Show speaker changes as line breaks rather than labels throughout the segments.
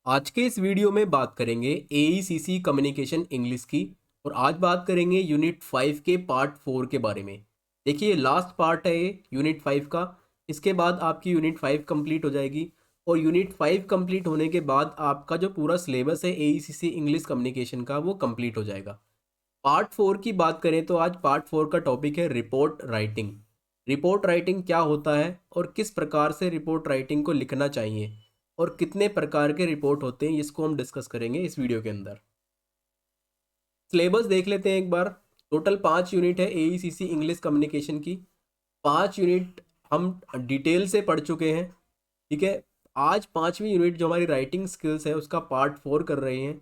आज के इस वीडियो में बात करेंगे AECC कम्युनिकेशन इंग्लिश की। और आज बात करेंगे यूनिट 5 के पार्ट 4 के बारे में। देखिए, लास्ट पार्ट है ये यूनिट 5 का। इसके बाद आपकी यूनिट 5 कंप्लीट हो जाएगी और यूनिट 5 कंप्लीट होने के बाद आपका जो पूरा सिलेबस है AECC इंग्लिश कम्युनिकेशन का वो कंप्लीट हो जाएगा। पार्ट 4 की बात करें तो आज पार्ट 4 का टॉपिक है रिपोर्ट राइटिंग। रिपोर्ट राइटिंग क्या होता है और किस प्रकार से रिपोर्ट राइटिंग को लिखना चाहिए और कितने प्रकार के रिपोर्ट होते हैं, इसको हम डिस्कस करेंगे इस वीडियो के अंदर। सिलेबस देख लेते हैं एक बार। टोटल 5 यूनिट है AECC इंग्लिश कम्युनिकेशन की। 5 यूनिट हम डिटेल से पढ़ चुके हैं, ठीक है। आज 5वीं यूनिट जो हमारी राइटिंग स्किल्स है उसका पार्ट 4 कर रहे हैं।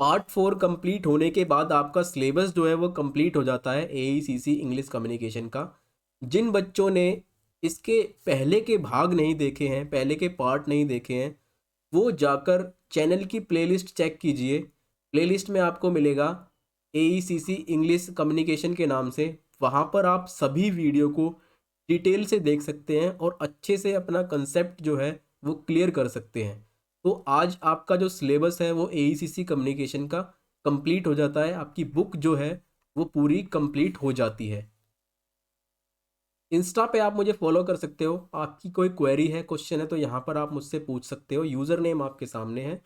पार्ट 4 कंप्लीट होने के बाद आपका सिलेबस जो है वो कंप्लीट हो जाता है AECC इंग्लिश कम्युनिकेशन का। जिन बच्चों ने इसके पहले के भाग नहीं देखे हैं, पहले के पार्ट नहीं देखे हैं, वो जाकर चैनल की प्लेलिस्ट चेक कीजिए। प्लेलिस्ट में आपको मिलेगा AECC इंग्लिश कम्युनिकेशन के नाम से। वहाँ पर आप सभी वीडियो को डिटेल से देख सकते हैं और अच्छे से अपना कंसेप्ट जो है वो क्लियर कर सकते हैं। तो आज आपका जो सिलेबस है वो AECC कम्युनिकेशन का कंप्लीट हो जाता है। आपकी बुक जो है वो पूरी कंप्लीट हो जाती है। इंस्टा पे आप मुझे फॉलो कर सकते हो। आपकी कोई क्वेरी है, क्वेश्चन है तो यहाँ पर आप मुझसे पूछ सकते हो। यूज़र नेम आपके सामने है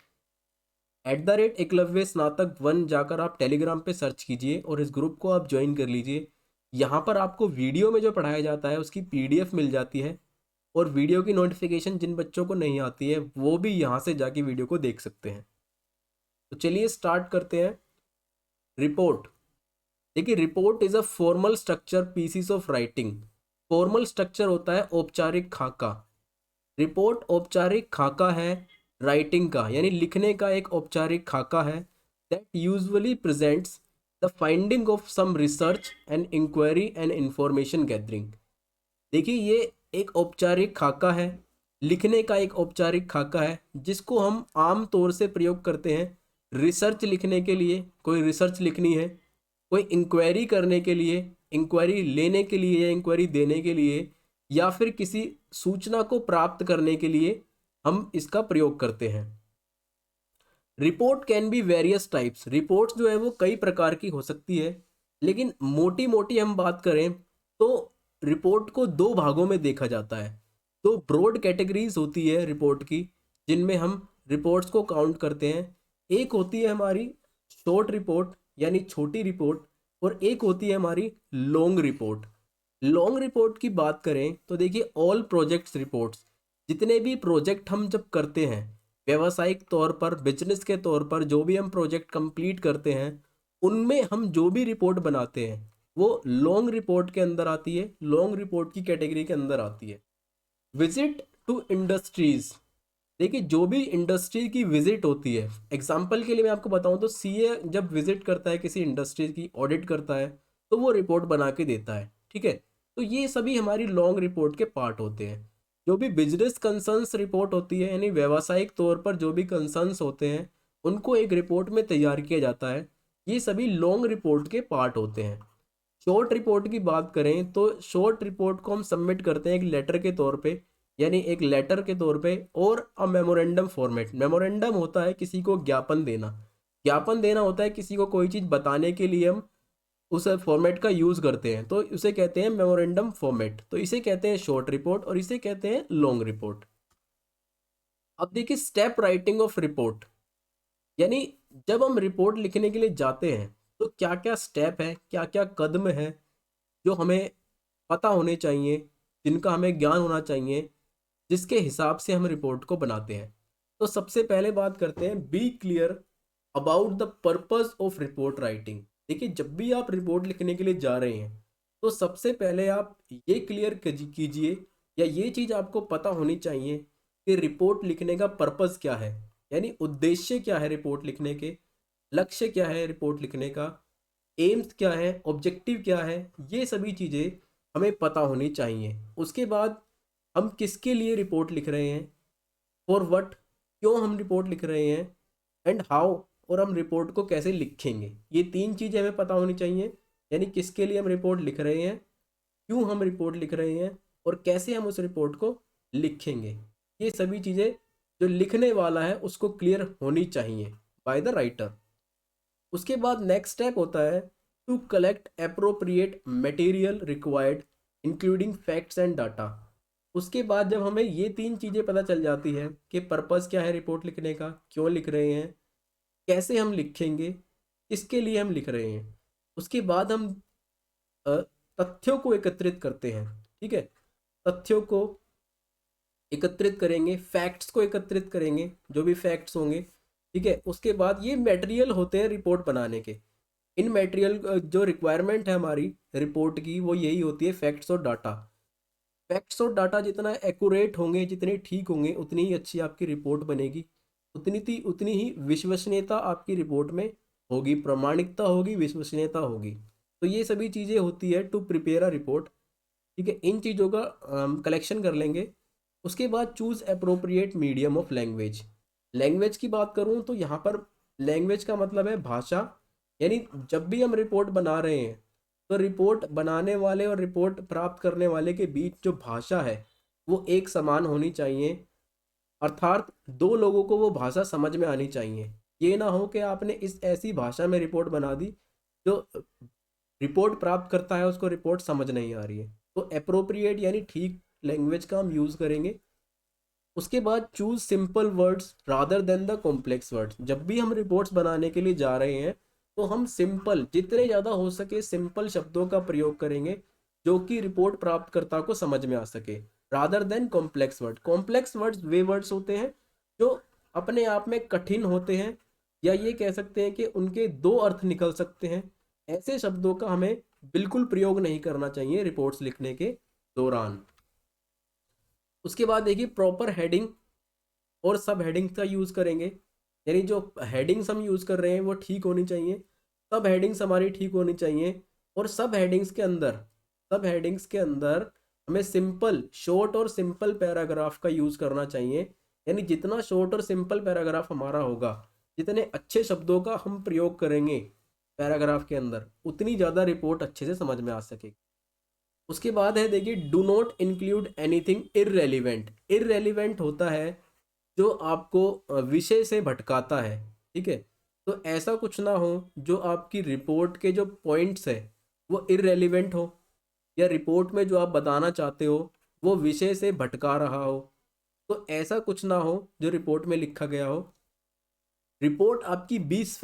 @एकलव्य स्नातक 1। जाकर आप टेलीग्राम पे सर्च कीजिए और इस ग्रुप को आप ज्वाइन कर लीजिए। यहाँ पर आपको वीडियो में जो पढ़ाया जाता है उसकी PDF मिल जाती है और वीडियो की नोटिफिकेशन जिन बच्चों को नहीं आती है वो भी यहाँ से जाके वीडियो को देख सकते हैं। तो चलिए स्टार्ट करते हैं। रिपोर्ट। देखिए, report is a formal structure pieces of writing. Formal structure होता है औपचारिक खाका। रिपोर्ट औपचारिक खाका है राइटिंग का, यानी लिखने का एक औपचारिक खाका है। That usually presents the finding of some research and inquiry and information gathering. देखिए, ये एक औपचारिक खाका है, लिखने का एक औपचारिक खाका है जिसको हम आम तौर से प्रयोग करते हैं रिसर्च लिखने के लिए। कोई रिसर्च लिखनी है, कोई इंक्वायरी करने के लिए, इंक्वायरी लेने के लिए या इंक्वायरी देने के लिए, या फिर किसी सूचना को प्राप्त करने के लिए हम इसका प्रयोग करते हैं। Report can be various types. Reports जो है वो कई प्रकार की हो सकती है, लेकिन मोटी मोटी हम बात करें तो रिपोर्ट को दो भागों में देखा जाता है। तो ब्रॉड कैटेगरीज होती है रिपोर्ट की जिनमें हम रिपोर्ट्स को काउंट करते हैं। एक होती है हमारी शॉर्ट रिपोर्ट यानी छोटी रिपोर्ट, और एक होती है हमारी लॉन्ग रिपोर्ट। लॉन्ग रिपोर्ट की बात करें तो देखिए, ऑल प्रोजेक्ट्स रिपोर्ट्स, जितने भी प्रोजेक्ट हम जब करते हैं व्यावसायिक तौर पर, बिजनेस के तौर पर, जो भी हम प्रोजेक्ट कंप्लीट करते हैं उनमें हम जो भी रिपोर्ट बनाते हैं वो लॉन्ग रिपोर्ट के अंदर आती है, लॉन्ग रिपोर्ट की कैटेगरी के अंदर आती है। Visit to industries. देखिए, जो भी इंडस्ट्री की विजिट होती है, एग्जाम्पल के लिए मैं आपको बताऊं तो CA जब विजिट करता है किसी इंडस्ट्री की, ऑडिट करता है, तो वो रिपोर्ट बना के देता है, ठीक है। तो ये सभी हमारी लॉन्ग रिपोर्ट के पार्ट होते हैं। जो भी बिजनेस कंसर्न्स रिपोर्ट होती है, यानी व्यावसायिक तौर पर जो भी कंसर्न्स होते हैं उनको एक रिपोर्ट में तैयार किया जाता है। ये सभी लॉन्ग रिपोर्ट के पार्ट होते हैं। शॉर्ट रिपोर्ट की बात करें तो शॉर्ट रिपोर्ट को हम सबमिट करते हैं एक लेटर के तौर पे, यानी एक लेटर के तौर पे, और अ मेमोरेंडम फॉर्मेट। मेमोरेंडम होता है किसी को ज्ञापन देना। ज्ञापन देना होता है किसी को कोई चीज़ बताने के लिए हम उस फॉर्मेट का यूज़ करते हैं, तो उसे कहते हैं मेमोरेंडम फॉर्मेट। तो इसे कहते हैं शॉर्ट रिपोर्ट और इसे कहते हैं लॉन्ग रिपोर्ट। अब देखिए, स्टेप राइटिंग ऑफ रिपोर्ट, यानी जब हम रिपोर्ट लिखने के लिए जाते हैं तो क्या क्या स्टेप है, क्या क्या कदम है जो हमें पता होने चाहिए, जिनका हमें ज्ञान होना चाहिए, जिसके हिसाब से हम रिपोर्ट को बनाते हैं। तो सबसे पहले बात करते हैं, be clear about the purpose of report writing. देखिए, जब भी आप रिपोर्ट लिखने के लिए जा रहे हैं तो सबसे पहले आप ये क्लियर कीजिए, या ये चीज़ आपको पता होनी चाहिए कि रिपोर्ट लिखने का पर्पस क्या है, यानी उद्देश्य क्या है रिपोर्ट लिखने के, लक्ष्य क्या है रिपोर्ट लिखने का, एम्स क्या है, ऑब्जेक्टिव क्या है। ये सभी चीज़ें हमें पता होनी चाहिए। उसके बाद हम किसके लिए रिपोर्ट लिख रहे हैं, फॉर व्हाट, क्यों हम रिपोर्ट लिख रहे हैं, एंड हाउ, और हम रिपोर्ट को कैसे लिखेंगे। ये तीन चीज़ें हमें पता होनी चाहिए, यानी किसके लिए हम रिपोर्ट लिख रहे हैं, क्यों हम रिपोर्ट लिख रहे हैं, और कैसे हम उस रिपोर्ट को लिखेंगे। ये सभी चीज़ें जो लिखने वाला है उसको क्लियर होनी चाहिए बाय द राइटर। उसके बाद नेक्स्ट स्टेप होता है to collect appropriate material required including facts and data. उसके बाद जब हमें ये तीन चीज़ें पता चल जाती है कि पर्पस क्या है रिपोर्ट लिखने का, क्यों लिख रहे हैं, कैसे हम लिखेंगे, किसके लिए हम लिख रहे हैं, उसके बाद हम अ, तथ्यों को एकत्रित करते हैं। ठीक है, तथ्यों को एकत्रित करेंगे, फैक्ट्स को एकत्रित करेंगे, जो भी फैक्ट्स होंगे। ठीक है, उसके बाद ये मटेरियल होते हैं रिपोर्ट बनाने के। इन मटेरियल जो रिक्वायरमेंट है हमारी रिपोर्ट की वो यही होती है फैक्ट्स और डाटा। फैक्ट्स और डाटा जितना एक्यूरेट होंगे, जितने ठीक होंगे, उतनी ही अच्छी आपकी रिपोर्ट बनेगी, उतनी ही विश्वसनीयता आपकी रिपोर्ट में होगी, प्रामाणिकता होगी, विश्वसनीयता होगी। तो ये सभी चीज़ें होती है टू प्रिपेयर अ रिपोर्ट। ठीक है, इन चीज़ों का कलेक्शन कर लेंगे। उसके बाद choose appropriate medium of language. Language की बात करूँ तो यहाँ पर लैंग्वेज का मतलब है भाषा। यानी जब भी हम रिपोर्ट बना रहे हैं तो रिपोर्ट बनाने वाले और रिपोर्ट प्राप्त करने वाले के बीच जो भाषा है वो एक समान होनी चाहिए, अर्थात दो लोगों को वो भाषा समझ में आनी चाहिए। ये ना हो कि आपने इस ऐसी भाषा में रिपोर्ट बना दी जो रिपोर्ट प्राप्त करता है उसको रिपोर्ट समझ नहीं आ रही है। तो अप्रोप्रिएट यानी ठीक लैंग्वेज का हम यूज़ करेंगे। उसके बाद choose simple words rather than the complex words. जब भी हम रिपोर्ट्स बनाने के लिए जा रहे हैं तो हम सिंपल, जितने ज़्यादा हो सके सिंपल शब्दों का प्रयोग करेंगे जो कि रिपोर्ट प्राप्तकर्ता को समझ में आ सके, rather than complex word. Complex words वे वर्ड्स होते हैं जो अपने आप में कठिन होते हैं, या ये कह सकते हैं कि उनके दो अर्थ निकल सकते हैं। ऐसे शब्दों का हमें बिल्कुल प्रयोग नहीं करना चाहिए रिपोर्ट्स लिखने के दौरान। उसके बाद देखिए प्रॉपर हेडिंग और सब हेडिंग्स का यूज़ करेंगे। यानी जो हेडिंग्स हम यूज़ कर रहे हैं वो ठीक होनी चाहिए, सब हेडिंग्स हमारी ठीक होनी चाहिए। और सब हेडिंग्स के अंदर हमें सिंपल, शॉर्ट और सिंपल पैराग्राफ का यूज़ करना चाहिए। यानी जितना शॉर्ट और सिंपल पैराग्राफ हमारा होगा, जितने अच्छे शब्दों का हम प्रयोग करेंगे पैराग्राफ के अंदर, उतनी ज़्यादा रिपोर्ट अच्छे से समझ में आ सकेगी। उसके बाद है देखिए do not include anything irrelevant. Irrelevant होता है जो आपको विषय से भटकाता है। ठीक है, तो ऐसा कुछ ना हो जो आपकी रिपोर्ट के जो पॉइंट्स है वो इररेलीवेंट हो, या रिपोर्ट में जो आप बताना चाहते हो वो विषय से भटका रहा हो। तो ऐसा कुछ ना हो जो रिपोर्ट में लिखा गया हो। रिपोर्ट आपकी 20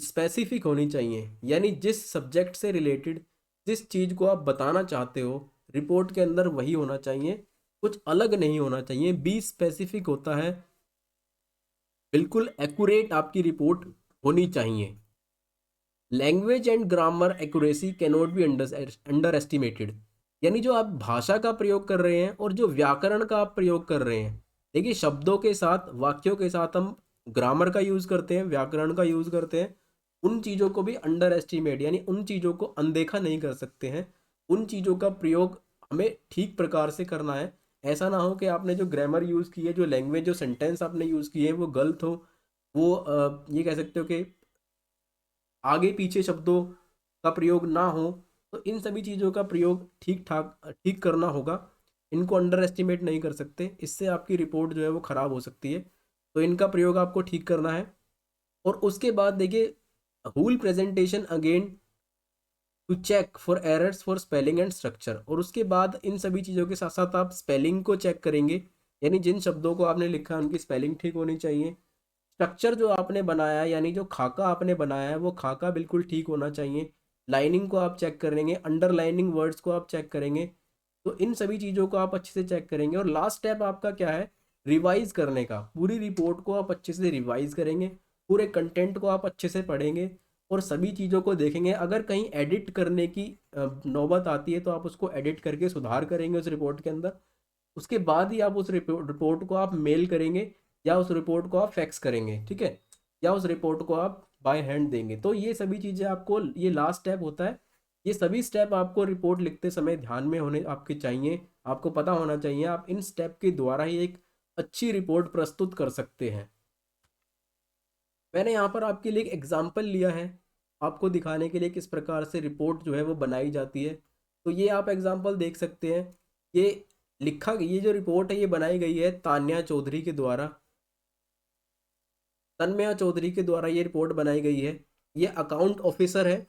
स्पेसिफिक होनी चाहिए, यानी जिस सब्जेक्ट से रिलेटेड जिस चीज़ को आप बताना चाहते हो रिपोर्ट के अंदर वही होना चाहिए, कुछ अलग नहीं होना चाहिए। 20 स्पेसिफिक होता है, बिल्कुल एक्यूरेट आपकी रिपोर्ट होनी चाहिए। Language and grammar accuracy cannot be under estimated. यानी जो आप भाषा का प्रयोग कर रहे हैं और जो व्याकरण का आप प्रयोग कर रहे हैं, देखिए शब्दों के साथ, वाक्यों के साथ हम ग्रामर का यूज़ करते हैं, व्याकरण का यूज़ करते हैं। उन चीज़ों को भी अंडर एस्टिमेट यानी उन चीज़ों को अनदेखा नहीं कर सकते हैं। उन चीज़ों का प्रयोग हमें ठीक प्रकार से करना है। ऐसा ना हो कि आपने जो ग्रामर यूज़ की है, जो लैंग्वेज, जो सेंटेंस आपने यूज़ किए हैं वो गलत हो, वो ये कह सकते हो कि आगे पीछे शब्दों का प्रयोग ना हो। तो इन सभी चीज़ों का प्रयोग ठीक ठाक ठीक करना होगा। इनको अंडर एस्टिमेट नहीं कर सकते, इससे आपकी रिपोर्ट जो है वो ख़राब हो सकती है। तो इनका प्रयोग आपको ठीक करना है। और उसके बाद देखिए whole presentation again to check for errors for spelling and structure. और उसके बाद इन सभी चीज़ों के साथ साथ आप स्पेलिंग को चेक करेंगे, यानी जिन शब्दों को आपने लिखा है उनकी स्पेलिंग ठीक होनी चाहिए। स्ट्रक्चर जो आपने बनाया है, यानी जो खाका आपने बनाया है वो खाका बिल्कुल ठीक होना चाहिए। लाइनिंग को आप चेक करेंगे, अंडरलाइनिंग वर्ड्स को आप चेक करेंगे। तो इन सभी चीज़ों को आप अच्छे से चेक करेंगे। और लास्ट स्टेप आपका क्या है, रिवाइज करने का। पूरी रिपोर्ट को आप अच्छे से रिवाइज करेंगे, पूरे कंटेंट को आप अच्छे से पढ़ेंगे और सभी चीज़ों को देखेंगे। अगर कहीं एडिट करने की नौबत आती है तो आप उसको एडिट करके सुधार करेंगे उस रिपोर्ट के अंदर। उसके बाद ही आप उस रिपोर्ट को आप मेल करेंगे, या उस रिपोर्ट को आप फैक्स करेंगे। ठीक है, या उस रिपोर्ट को आप बाय हैंड देंगे। तो ये सभी चीज़ें आपको, ये लास्ट स्टेप होता है। ये सभी स्टेप आपको रिपोर्ट लिखते समय ध्यान में होने आपके चाहिए, आपको पता होना चाहिए। आप इन स्टेप के द्वारा ही एक अच्छी रिपोर्ट प्रस्तुत कर सकते हैं। मैंने यहाँ पर आपके लिए एक एग्जाम्पल लिया है आपको दिखाने के लिए किस प्रकार से रिपोर्ट जो है वो बनाई जाती है। तो ये आप एग्जाम्पल देख सकते हैं। ये ये जो रिपोर्ट है ये बनाई गई है तान्या चौधरी के द्वारा। तन्मया चौधरी के द्वारा ये रिपोर्ट बनाई गई है। ये अकाउंट ऑफिसर है,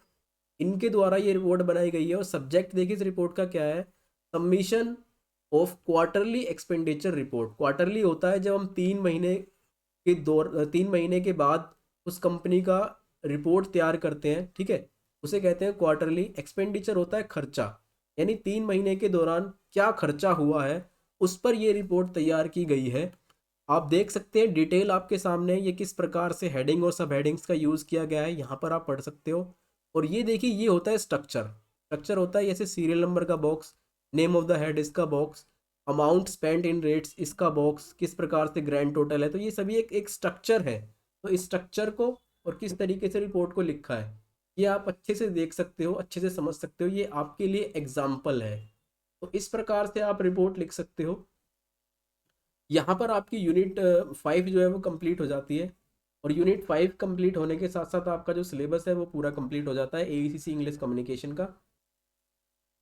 इनके द्वारा ये रिपोर्ट बनाई गई है। और सब्जेक्ट देखिए इस रिपोर्ट का क्या है, submission of quarterly expenditure report. Quarterly होता है जब हम 3 महीने के 3 महीने के बाद उस कंपनी का रिपोर्ट तैयार करते हैं, ठीक है, उसे कहते हैं क्वार्टरली। एक्सपेंडिचर होता है खर्चा, यानी 3 महीने के दौरान क्या खर्चा हुआ है उस पर ये रिपोर्ट तैयार की गई है। आप देख सकते हैं डिटेल आपके सामने, ये किस प्रकार से हेडिंग और सब हेडिंग्स का यूज़ किया गया है, यहाँ पर आप पढ़ सकते हो। और ये देखिए ये होता है स्ट्रक्चर। स्ट्रक्चर होता है जैसे सीरियल नंबर का box, name of the head इसका box, amount spent in rates इसका बॉक्स, किस प्रकार से ग्रैंड टोटल है। तो ये सभी एक एक स्ट्रक्चर है। तो इस स्ट्रक्चर को और किस तरीके से रिपोर्ट को लिखा है ये आप अच्छे से देख सकते हो, अच्छे से समझ सकते हो। ये आपके लिए एग्जाम्पल है। तो इस प्रकार से आप रिपोर्ट लिख सकते हो। यहाँ पर आपकी यूनिट 5 जो है वो कंप्लीट हो जाती है। और यूनिट 5 कंप्लीट होने के साथ साथ आपका जो सिलेबस है वो पूरा कंप्लीट हो जाता है AECC इंग्लिश कम्युनिकेशन का।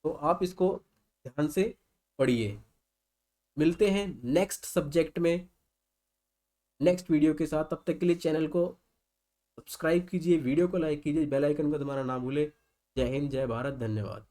तो आप इसको ध्यान से पढ़िए। मिलते हैं नेक्स्ट सब्जेक्ट में नेक्स्ट वीडियो के साथ। तब तक के लिए चैनल को सब्सक्राइब कीजिए, वीडियो को लाइक कीजिए, बेल आइकन को दबाना ना भूले। जय हिंद, जय भारत, धन्यवाद।